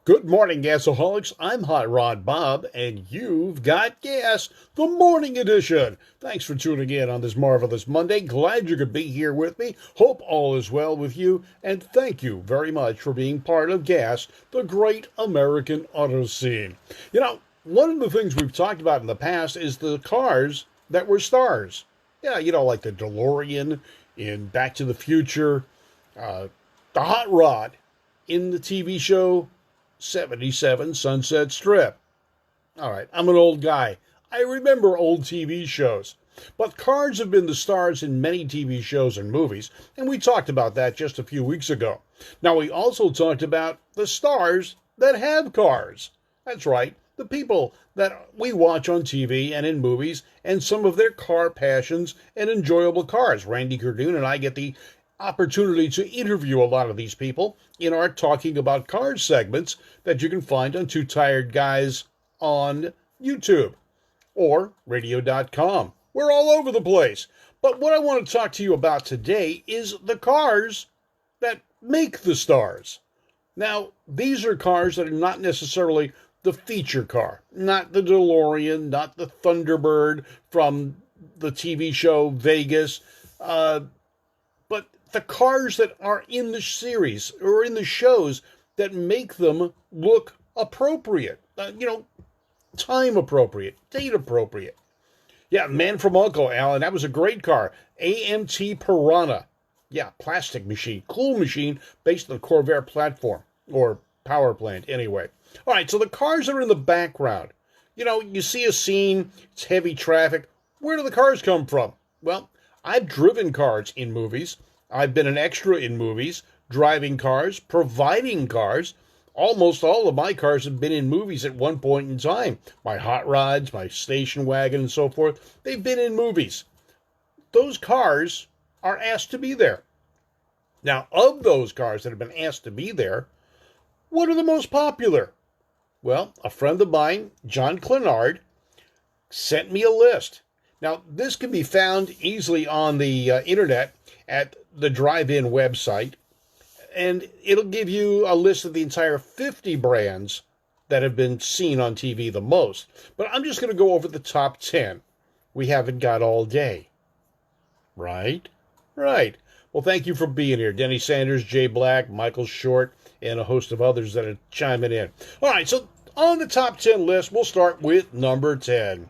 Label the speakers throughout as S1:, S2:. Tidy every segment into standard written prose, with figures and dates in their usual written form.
S1: Good morning, Gasaholics. I'm Hot Rod Bob, and you've got Gas, the morning edition. Thanks for tuning in on this marvelous Monday. Glad you could be here with me. Hope all is well with you, and thank you very much for being part of Gas, the Great American Auto Scene. One of the things we've talked about in the past is the cars that were stars. Yeah, like the DeLorean in Back to the Future, the Hot Rod in the TV show 77 Sunset Strip. All right, I'm an old guy. I remember old TV shows. But cars have been the stars in many TV shows and movies, and we talked about that just a few weeks ago. Now, we also talked about the stars that have cars. That's right, the people that we watch on TV and in movies, and some of their car passions and enjoyable cars. Randy Kerdoon and I get the opportunity to interview a lot of these people in our Talking About Cars segments that you can find on Two Tired Guys on YouTube or radio.com. We're all over the place. But what I want to talk to you about today is the cars that make the stars. Now, these are cars that are not necessarily the feature car, not the DeLorean, not the Thunderbird from the TV show Vegas, but the cars that are in the series or in the shows that make them look appropriate, time appropriate, date appropriate. Yeah, Man from Uncle, Alan, that was a great car. AMT Piranha. Yeah, plastic machine, cool machine based on the Corvair platform or power plant anyway. All right, so the cars that are in the background, you see a scene, it's heavy traffic. Where do the cars come from? Well, I've driven cars in movies. I've been an extra in movies, driving cars, providing cars. Almost all of my cars have been in movies at one point in time. My hot rods, my station wagon, and so forth, they've been in movies. Those cars are asked to be there. Now, of those cars that have been asked to be there, what are the most popular? Well, a friend of mine, John Clenard, sent me a list. Now, this can be found easily on the internet at the Drive-In website, and it'll give you a list of the entire 50 brands that have been seen on TV the most. But I'm just going to go over the top 10. We haven't got all day. Right? Right. Well, thank you for being here. Denny Sanders, Jay Black, Michael Short, and a host of others that are chiming in. All right, so on the top 10 list, we'll start with number 10.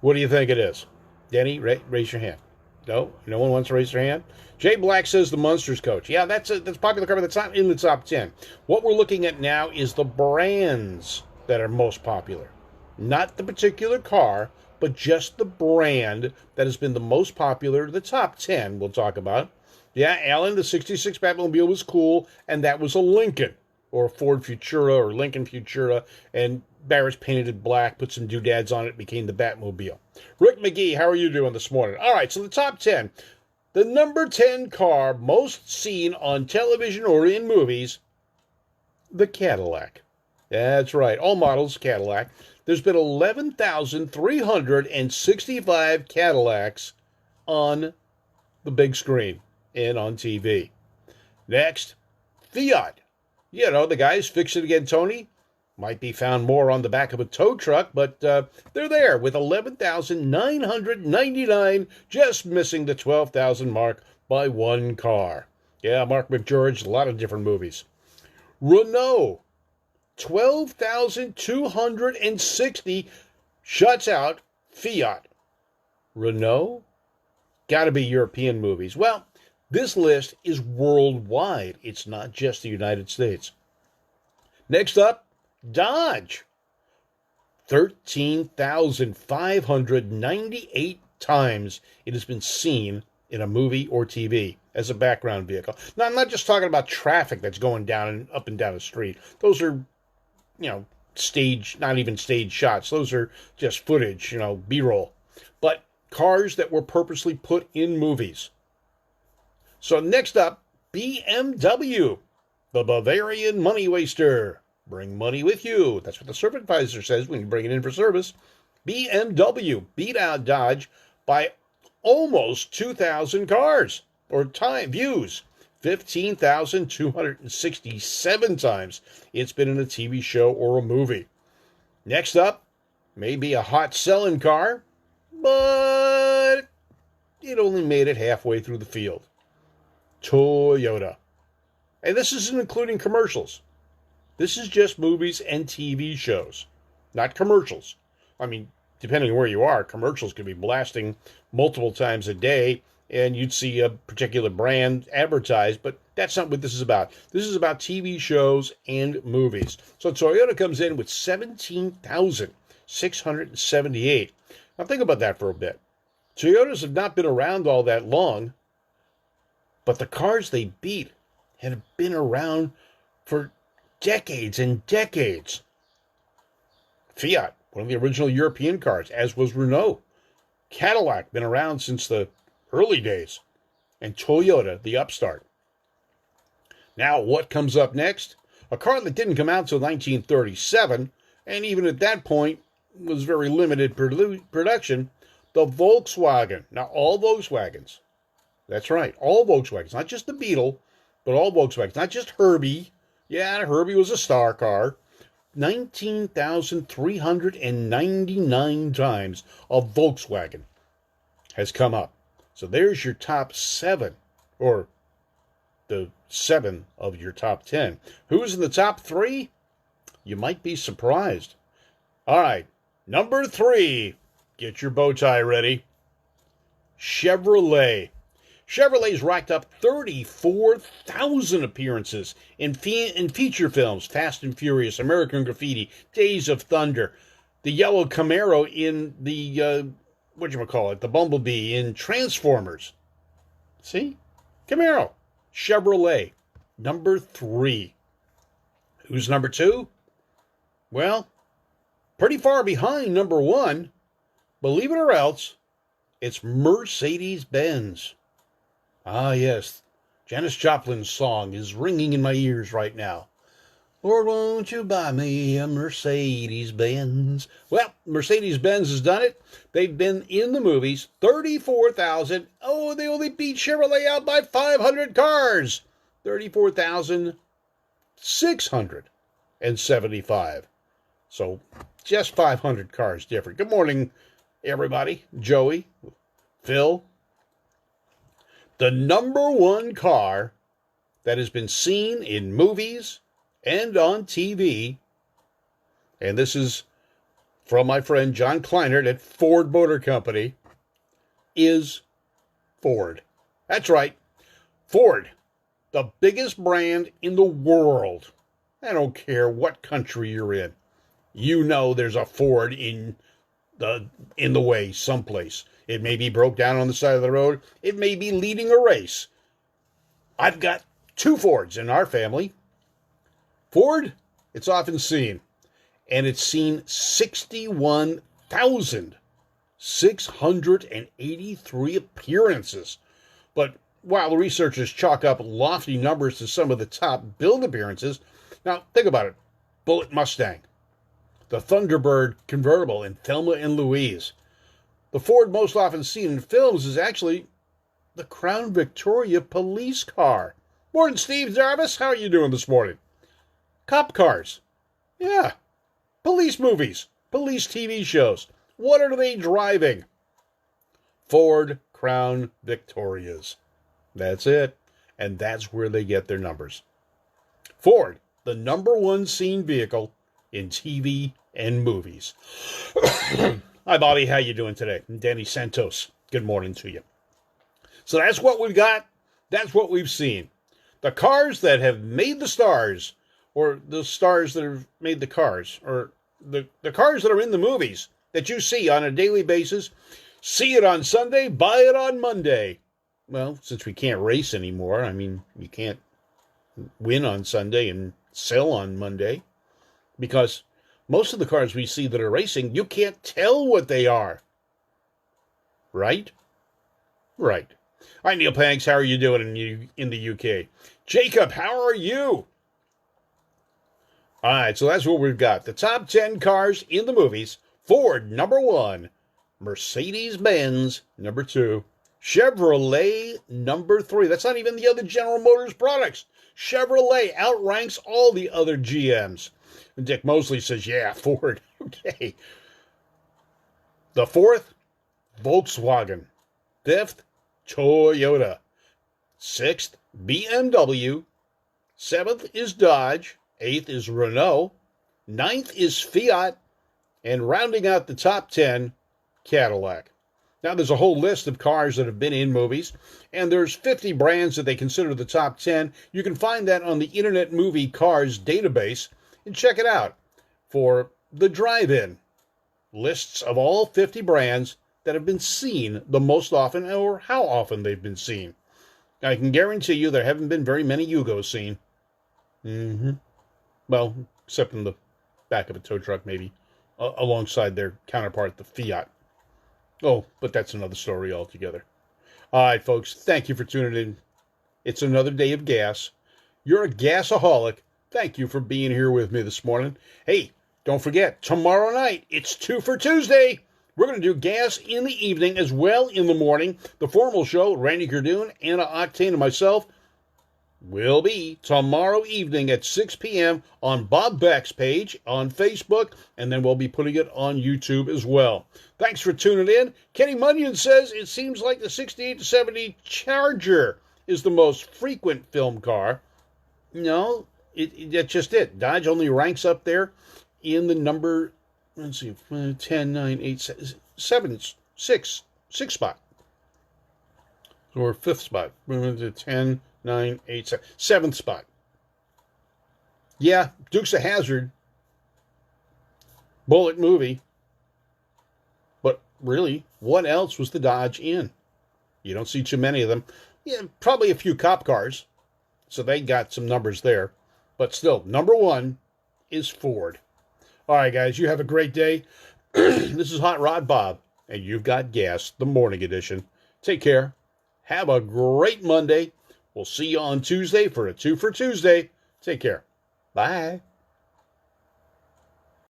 S1: What do you think it is? Denny, raise your hand. No one wants to raise their hand? Jay Black says the Munsters coach. Yeah, that's a popular car, but that's not in the top 10. What we're looking at now is the brands that are most popular. Not the particular car, but just the brand that has been the most popular. The top 10 we'll talk about. Yeah, Alan, the 66 Batmobile was cool, and that was a Lincoln, or a Ford Futura, or Lincoln Futura, and Barris painted it black, put some doodads on it, became the Batmobile. Rick McGee, how are you doing this morning? All right, so the top 10. The number 10 car most seen on television or in movies, the Cadillac. That's right, all models Cadillac. There's been 11,365 Cadillacs on the big screen and on TV. Next, Fiat. The guys, Fix It Again Tony, might be found more on the back of a tow truck, but they're there with 11,999, just missing the 12,000 mark by one car. Yeah, Mark McGeorge, a lot of different movies. Renault, 12,260, shuts out Fiat. Renault? Gotta be European movies. Well, this list is worldwide. It's not just the United States. Next up, Dodge. 13,598 times it has been seen in a movie or TV as a background vehicle. Now, I'm not just talking about traffic that's going down and up and down the street. Those are, not even stage shots. Those are just footage, B-roll. But cars that were purposely put in movies. So next up, BMW, the Bavarian money waster. Bring money with you. That's what the service advisor says when you bring it in for service. BMW beat out Dodge by almost 2,000 cars or views. 15,267 times it's been in a TV show or a movie. Next up, maybe a hot selling car, but it only made it halfway through the field. Toyota. And this isn't including commercials. This is just movies and TV shows, not commercials. I mean, depending on where you are, commercials could be blasting multiple times a day, and you'd see a particular brand advertised, but that's not what this is about. This is about TV shows and movies. So Toyota comes in with 17,678. Now think about that for a bit. Toyotas have not been around all that long, but the cars they beat have been around for decades and decades. Fiat, one of the original European cars, as was Renault. Cadillac, been around since the early days. And Toyota, the upstart. Now, what comes up next? A car that didn't come out until 1937, and even at that point was very limited production, the Volkswagen. Now, all Volkswagens. That's right, all Volkswagens. Not just the Beetle, but all Volkswagens. Not just Herbie. Yeah, Herbie was a star car. 19,399 times a Volkswagen has come up. So there's your top 7, or the 7 of your top 10. Who's in the top 3? You might be surprised. All right, number 3. Get your bow tie ready. Chevrolet. Chevrolet's racked up 34,000 appearances in feature films, Fast and Furious, American Graffiti, Days of Thunder, the yellow Camaro in the, the Bumblebee in Transformers. See? Camaro. Chevrolet. Number 3. Who's number 2? Well, pretty far behind number 1. Believe it or else, it's Mercedes-Benz. Ah, yes, Janis Joplin's song is ringing in my ears right now. Lord, won't you buy me a Mercedes-Benz? Well, Mercedes-Benz has done it. They've been in the movies, 34,000. Oh, they only beat Chevrolet out by 500 cars. 34,675. So, just 500 cars different. Good morning, everybody. Joey, Phil. The number 1 car that has been seen in movies and on TV, and this is from my friend John Kleinert at Ford Motor Company, is Ford. That's right, Ford, the biggest brand in the world. I don't care what country you're in. You know there's a Ford in the way someplace. It may be broke down on the side of the road. It may be leading a race. I've got 2 Fords in our family. Ford, it's often seen. And it's seen 61,683 appearances. But while the researchers chalk up lofty numbers to some of the top build appearances, now think about it. Bullitt Mustang. The Thunderbird convertible in Thelma and Louise. The Ford most often seen in films is actually the Crown Victoria police car. Morning, Steve Jarvis. How are you doing this morning? Cop cars. Yeah. Police movies. Police TV shows. What are they driving? Ford Crown Victorias. That's it. And that's where they get their numbers. Ford, the number 1 seen vehicle in TV and movies. Hi, Bobby. How you doing today? I'm Danny Santos. Good morning to you. So that's what we've got. That's what we've seen. The cars that have made the stars, or the stars that have made the cars, or the cars that are in the movies that you see on a daily basis. See it on Sunday, buy it on Monday. Well, since we can't race anymore, I mean, you can't win on Sunday and sell on Monday, because most of the cars we see that are racing, you can't tell what they are. Right? Right. Hi, Neil Panks. How are you doing in the UK? Jacob, how are you? All right, so that's what we've got. The top 10 cars in the movies. Ford, number 1. Mercedes-Benz, number 2. Chevrolet number 3. That's not even the other General Motors products. Chevrolet outranks all the other GMs. And Dick Mosley says, yeah, Ford. Okay. The 4th, Volkswagen. 5th, Toyota. 6th, BMW. 7th is Dodge. 8th is Renault. 9th is Fiat. And rounding out the top 10, Cadillac. Now, there's a whole list of cars that have been in movies, and there's 50 brands that they consider the top 10. You can find that on the Internet Movie Cars database, and check it out for the drive-in lists of all 50 brands that have been seen the most often, or how often they've been seen. I can guarantee you there haven't been very many Yugos seen. Well, except in the back of a tow truck, maybe, alongside their counterpart, the Fiat. Oh, but that's another story altogether. All right, folks, thank you for tuning in. It's another day of gas. You're a gasaholic. Thank you for being here with me this morning. Hey, don't forget, tomorrow night, it's 2 for Tuesday. We're going to do gas in the evening as well in the morning. The formal show, Randy Kerdoon, Anna Octane, and myself, will be tomorrow evening at 6 p.m. on Bob Beck's page on Facebook, and then we'll be putting it on YouTube as well. Thanks for tuning in. Kenny Munyon says it seems like the 68 to 70 Charger is the most frequent film car. No, that's just it. Dodge only ranks up there in the number, let's see, 10, 9, 8, 7, 6 spot. Or 5th spot. 10, 9, 8, 7th spot. Yeah, Dukes of Hazzard. Bullet movie. But really, what else was the Dodge in? You don't see too many of them. Yeah, probably a few cop cars. So they got some numbers there. But still, number 1 is Ford. All right, guys, you have a great day. This is Hot Rod Bob, and you've got gas, the morning edition. Take care. Have a great Monday. We'll see you on Tuesday for a 2 for Tuesday. Take care. Bye.